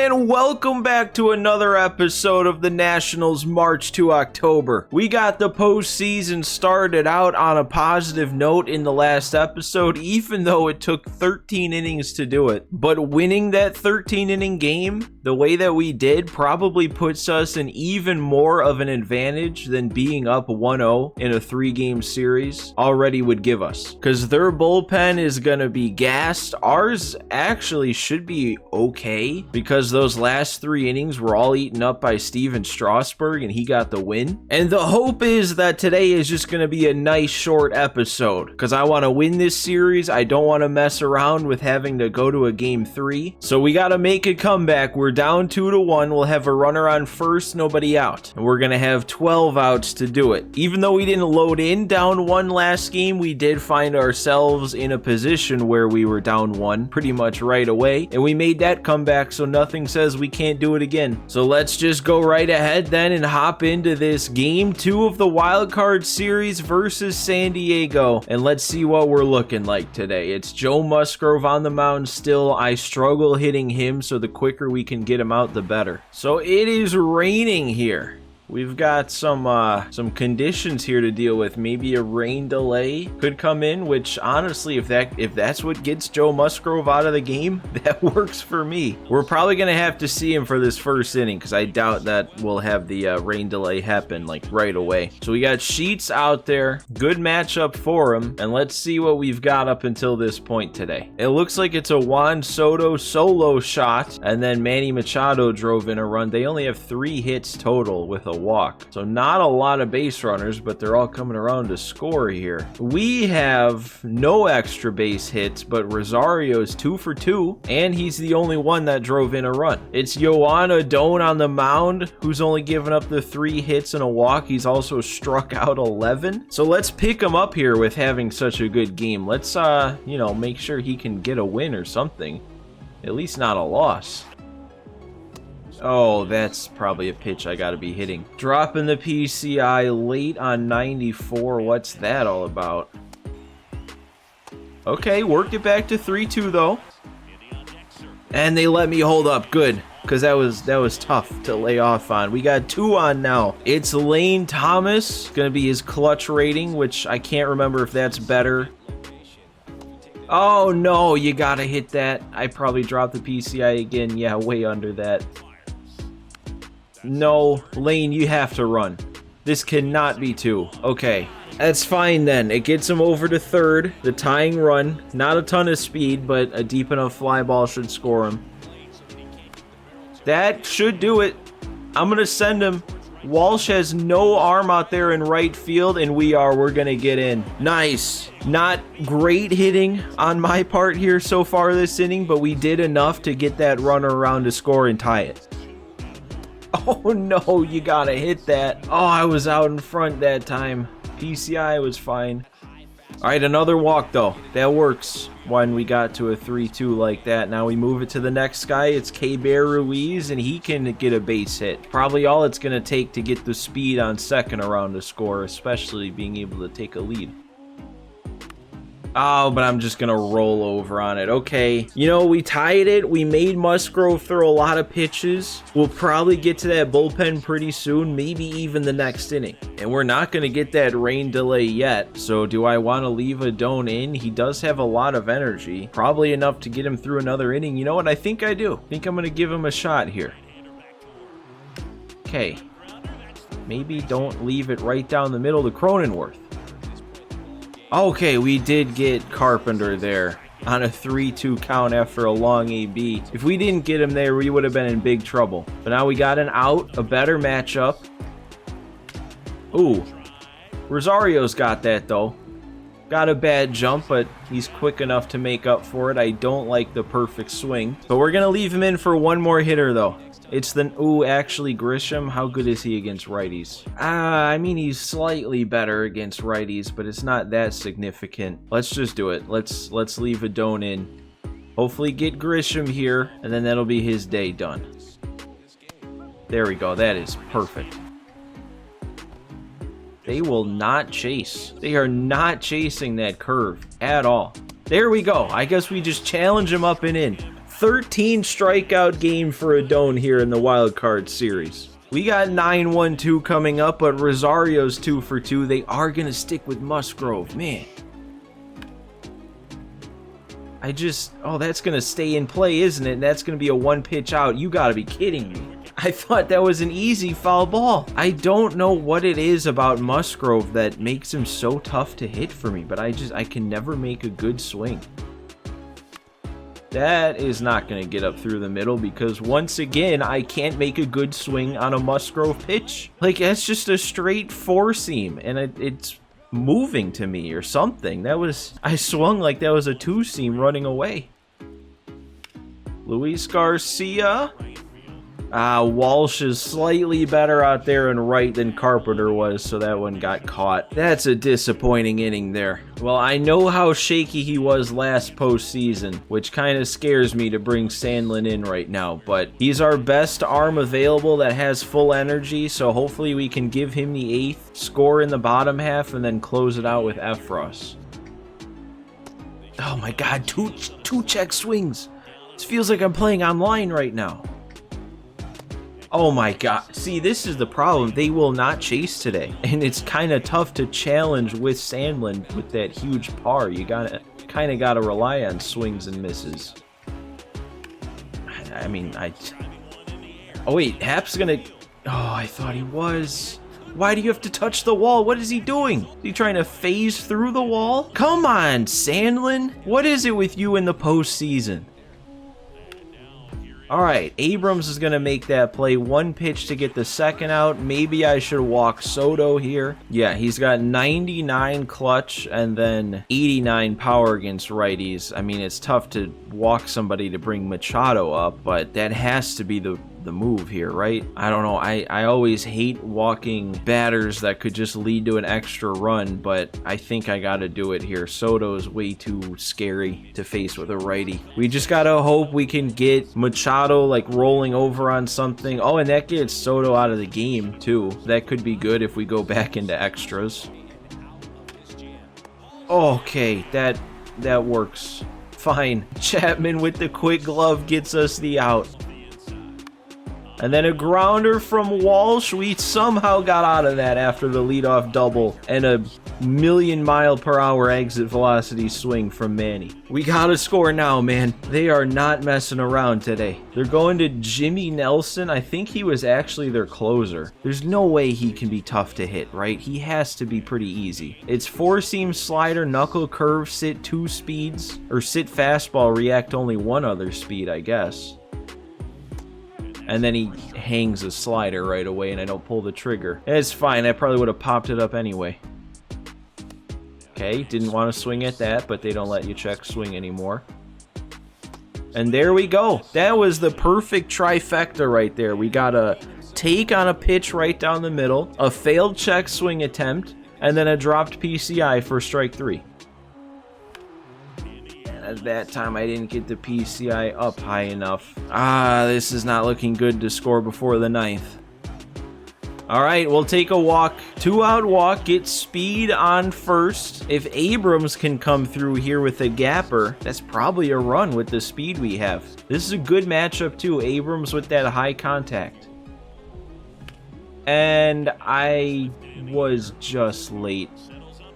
and welcome back to another episode of the Nationals March to October. We got the postseason started out on a positive note in the last episode, even though it took 13 innings to do it. But winning that 13-inning game the way that we did probably puts us in even more of an advantage than being up 1-0 in a 3-game series already would give us. Because their bullpen is going to be gassed. Ours actually should be okay because those last 3 innings were all eaten up by Steven Strasburg and he got the win. And the hope is that today is just going to be a nice short episode because I want to win this series. I don't want to mess around with having to go to a game 3. So we got to make a comeback. We're down 2-1. We'll have a runner on first, nobody out. And we're going to have 12 outs to do it. Even though we didn't load in down 1 last game, we did find ourselves in a position where we were down 1 pretty much right away. And we made that comeback, so nothing says we can't do it again. So let's just go right ahead then and hop into this game 2 of the wild card series versus San Diego. And let's see what we're looking like today. It's Joe Musgrove on the mound still. I struggle hitting him, so the quicker we can get him out, the better. So it is raining here. We've got some conditions here to deal with. Maybe a rain delay could come in, which honestly, if that's what gets Joe Musgrove out of the game, that works for me. We're probably gonna have to see him for this first inning because I doubt that we'll have the rain delay happen like right away. So we got Sheets out there, good matchup for him, and let's see what we've got up until this point today. It looks like it's a Juan Soto solo shot, and then Manny Machado drove in a run. They only have 3 hits total with a walk. So not a lot of base runners, but they're all coming around to score here. We have no extra base hits, but Rosario's 2 for 2, and he's the only one that drove in a run. It's Yoan Adon on the mound, who's only given up the 3 hits and a walk. He's also struck out 11. So let's pick him up here with having such a good game. Let's, make sure he can get a win or something. At least not a loss. Oh, that's probably a pitch I gotta be hitting. Dropping the PCI late on 94. What's that all about? Okay, worked it back to 3-2 though. And they let me hold up. Good. Because that was tough to lay off on. We got 2 on now. It's Lane Thomas. Gonna be his clutch rating, which I can't remember if that's better. Oh no, you gotta hit that. I probably dropped the PCI again. Yeah, way under that. No, Lane, you have to run. This cannot be 2. Okay, that's fine then. It gets him over to third. The tying run. Not a ton of speed, but a deep enough fly ball should score him. That should do it. I'm going to send him. Walsh has no arm out there in right field, and we're going to get in. Nice. Not great hitting on my part here so far this inning, but we did enough to get that runner around to score and tie it. Oh no, you gotta hit that. Oh, I was out in front that time. PCI was fine. Alright, another walk though. That works when we got to a 3-2 like that. Now we move it to the next guy. It's K-Bear Ruiz, and he can get a base hit. Probably all it's gonna take to get the speed on second around to score, especially being able to take a lead. Oh, but I'm just gonna roll over on it. Okay, we tied it. We made Musgrove throw a lot of pitches. We'll probably get to that bullpen pretty soon, maybe even the next inning. And we're not gonna get that rain delay yet. So do I want to leave Adon in? He does have a lot of energy. Probably enough to get him through another inning. You know what? I think I do. I think I'm gonna give him a shot here. Okay. Maybe don't leave it right down the middle to Cronenworth. Okay, we did get Carpenter there on a 3-2 count after a long AB. If we didn't get him there, we would have been in big trouble. But now we got an out, a better matchup. Ooh, Rosario's got that though. Got a bad jump, but he's quick enough to make up for it. I don't like the perfect swing. But we're going to leave him in for one more hitter though. It's the... Ooh, actually, Grisham, how good is he against righties? I mean, he's slightly better against righties, but it's not that significant. Let's just do it. Let's leave Adon in. Hopefully get Grisham here, and then that'll be his day done. There we go. That is perfect. They will not chase. They are not chasing that curve at all. There we go. I guess we just challenge him up and in. 13 strikeout game for Adone here in the wild card series. We got 9-1-2 coming up, but Rosario's 2 for 2. They are going to stick with Musgrove, man. Oh, that's going to stay in play, isn't it? And that's going to be a 1 pitch out. You got to be kidding me. I thought that was an easy foul ball. I don't know what it is about Musgrove that makes him so tough to hit for me, but I can never make a good swing. That is not going to get up through the middle because once again, I can't make a good swing on a Musgrove pitch. Like, that's just a straight 4-seam, and it's moving to me or something. I swung like that was a 2-seam running away. Luis Garcia. Walsh is slightly better out there and right than Carpenter was, so that one got caught. That's a disappointing inning there. Well, I know how shaky he was last postseason, which kind of scares me to bring Sandlin in right now, but he's our best arm available that has full energy, so hopefully we can give him the 8th, score in the bottom half, and then close it out with Efros. Oh my god, two check swings. This feels like I'm playing online right now. Oh my god. See, this is the problem. They will not chase today. And it's kind of tough to challenge with Sandlin with that huge par. You kind of got to rely on swings and misses. Oh wait, Hap's gonna... Oh, I thought he was. Why do you have to touch the wall? What is he doing? Is he trying to phase through the wall? Come on, Sandlin. What is it with you in the postseason? All right, Abrams is going to make that play. 1 pitch to get the 2nd out. Maybe I should walk Soto here. Yeah, he's got 99 clutch and then 89 power against righties. I mean, it's tough to walk somebody to bring Machado up, but that has to be the move here, right? I don't know. I always hate walking batters that could just lead to an extra run, but I think I got to do it here. Soto's way too scary to face with a righty. We just got to hope we can get Machado like rolling over on something. Oh, and that gets Soto out of the game too. That could be good if we go back into extras. Okay, that works. Fine. Chapman with the quick glove gets us the out. And then a grounder from Walsh. We somehow got out of that after the leadoff double and a 1,000,000-mile-per-hour exit velocity swing from Manny. We gotta score now, man. They are not messing around today. They're going to Jimmy Nelson. I think he was actually their closer. There's no way he can be tough to hit, right? He has to be pretty easy. It's 4-seam slider, knuckle curve, sit 2 speeds, or sit fastball, react only 1 other speed, I guess. And then he hangs a slider right away and I don't pull the trigger. It's fine, I probably would have popped it up anyway. Okay, didn't want to swing at that, but they don't let you check swing anymore. And there we go. That was the perfect trifecta right there. We got a take on a pitch right down the middle, a failed check swing attempt, and then a dropped PCI for strike 3. At that time, I didn't get the PCI up high enough. This is not looking good to score before the 9th. All right, we'll take a walk. 2-out walk, get speed on first. If Abrams can come through here with a gapper, that's probably a run with the speed we have. This is a good matchup too. Abrams with that high contact. And I was just late.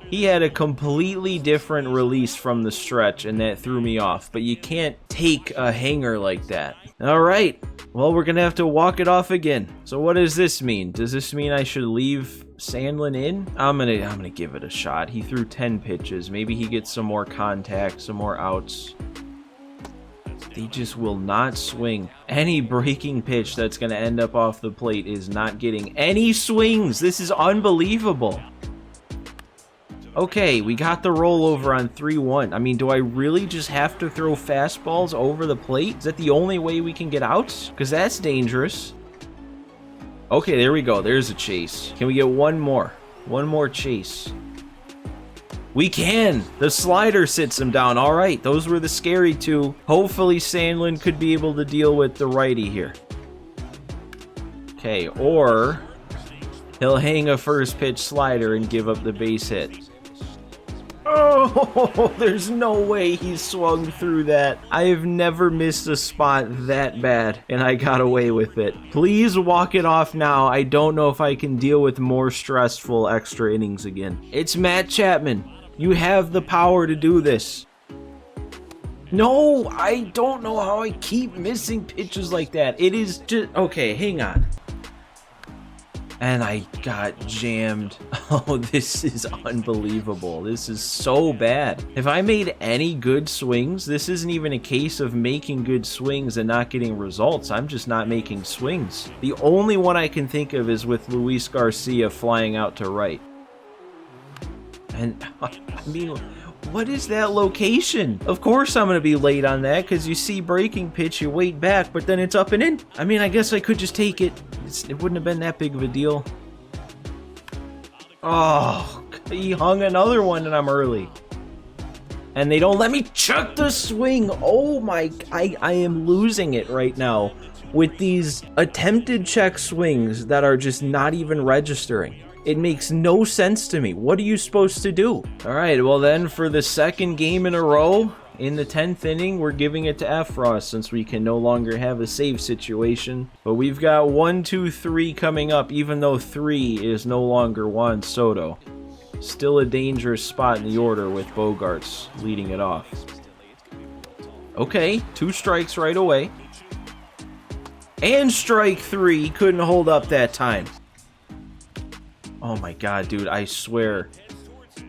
He had a completely different release from the stretch, and that threw me off. But you can't take a hanger like that. All right. Well, we're going to have to walk it off again. So what does this mean? Does this mean I should leave Sandlin in? I'm gonna give it a shot. He threw 10 pitches. Maybe he gets some more contact, some more outs. They just will not swing. Any breaking pitch that's going to end up off the plate is not getting any swings. This is unbelievable. Okay, we got the rollover on 3-1. I mean, do I really just have to throw fastballs over the plate? Is that the only way we can get outs? Because that's dangerous. Okay, there we go. There's a chase. Can we get one more? One more chase. We can! The slider sits him down. All right, those were the scary 2. Hopefully Sandlin could be able to deal with the righty here. Okay, or he'll hang a first pitch slider and give up the base hit. Oh, there's no way he swung through that. I have never missed a spot that bad, and I got away with it. Please walk it off now. I don't know if I can deal with more stressful extra innings again. It's Matt Chapman. You have the power to do this. No, I don't know how I keep missing pitches like that. It is just... Okay, hang on. And I got jammed. Oh, this is unbelievable. This is so bad. If I made any good swings, this isn't even a case of making good swings and not getting results. I'm just not making swings. The only one I can think of is with Luis Garcia flying out to right. And, I mean, what is that location? Of course I'm going to be late on that because you see breaking pitch, you wait back, but then it's up and in. I mean, I guess I could just take it. It wouldn't have been that big of a deal. Oh, he hung another one and I'm early. And they don't let me chuck the swing. Oh my, I am losing it right now with these attempted check swings that are just not even registering. It makes no sense to me. What are you supposed to do? All right, well then for the second game in a row, in the 10th inning, we're giving it to Efros since we can no longer have a save situation. But we've got 1, 2, 3 coming up, even though 3 is no longer Juan Soto. Still a dangerous spot in the order with Bogarts leading it off. Okay, 2 strikes right away. And strike 3, couldn't hold up that time. Oh my god, dude, I swear.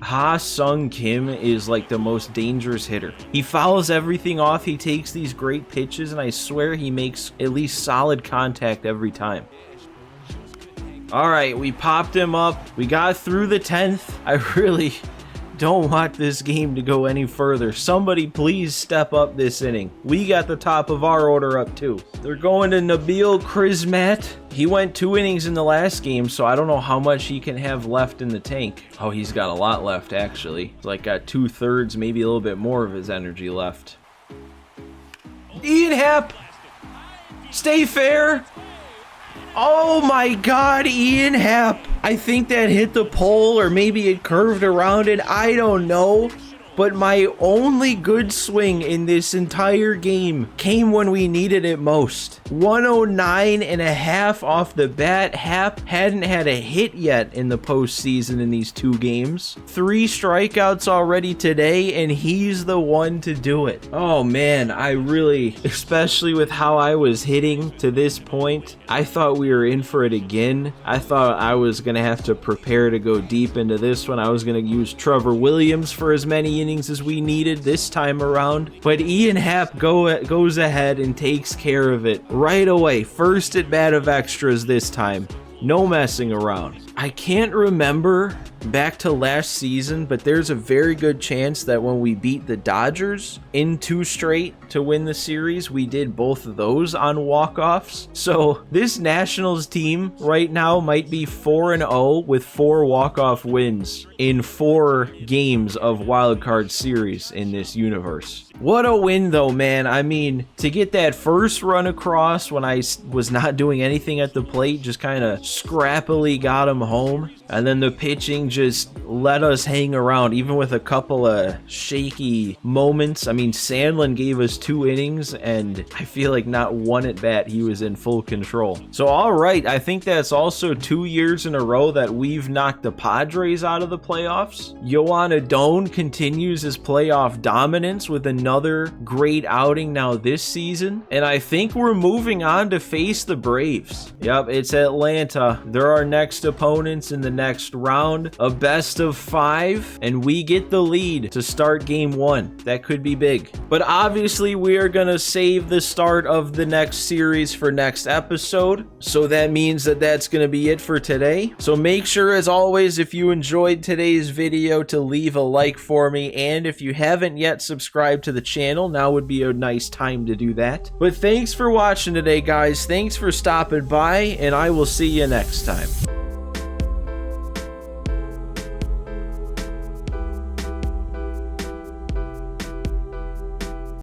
Ha-Sung Kim is like the most dangerous hitter. He fouls everything off, he takes these great pitches, and I swear he makes at least solid contact every time. Alright, we popped him up. We got through the 10th. I really don't want this game to go any further. Somebody please step up this inning. We got the top of our order up too. They're going to Nabil Krismat. He went 2 innings in the last game, so I don't know how much he can have left in the tank. Oh, he's got a lot left, actually. He's like got 2/3, maybe a little bit more of his energy left. Ian Happ! Stay fair! Oh my god, Ian Happ! I think that hit the pole, or maybe it curved around it, I don't know. But my only good swing in this entire game came when we needed it most. 109.5 off the bat. Happ hadn't had a hit yet in the postseason in these 2 games. 3 strikeouts already today, and he's the one to do it. Oh man, I really, especially with how I was hitting to this point, I thought we were in for it again. I thought I was going to have to prepare to go deep into this one. I was going to use Trevor Williams for as many innings as we needed this time around, but Ian Happ goes ahead and takes care of it right away. First at bat of extras this time. No messing around. I can't remember back to last season, but there's a very good chance that when we beat the Dodgers in 2 straight to win the series, we did both of those on walk-offs. So this Nationals team right now might be 4-0 with 4 walk-off wins in 4 games of wild card series in this universe. What a win though, man. I mean, to get that first run across when I was not doing anything at the plate, just kind of scrappily got him home, and then the pitching just let us hang around even with a couple of shaky moments. I mean, Sandlin gave us 2 innings and I feel like not one at bat he was in full control. So all right, I think that's also 2 years in a row that we've knocked the Padres out of the playoffs. Yoan Adon continues his playoff dominance with another great outing now this season, and I think we're moving on to face the Braves. Yep, it's Atlanta. They're our next opponents in the next round, a best of 5, and we get the lead to start game 1. That could be big, but obviously we are gonna save the start of the next series for next episode, so that means that that's gonna be it for today. So make sure, as always, if you enjoyed today's video, to leave a like for me, and if you haven't yet subscribed to the channel, now would be a nice time to do that. But thanks for watching today, guys. Thanks for stopping by, and I will see you next time.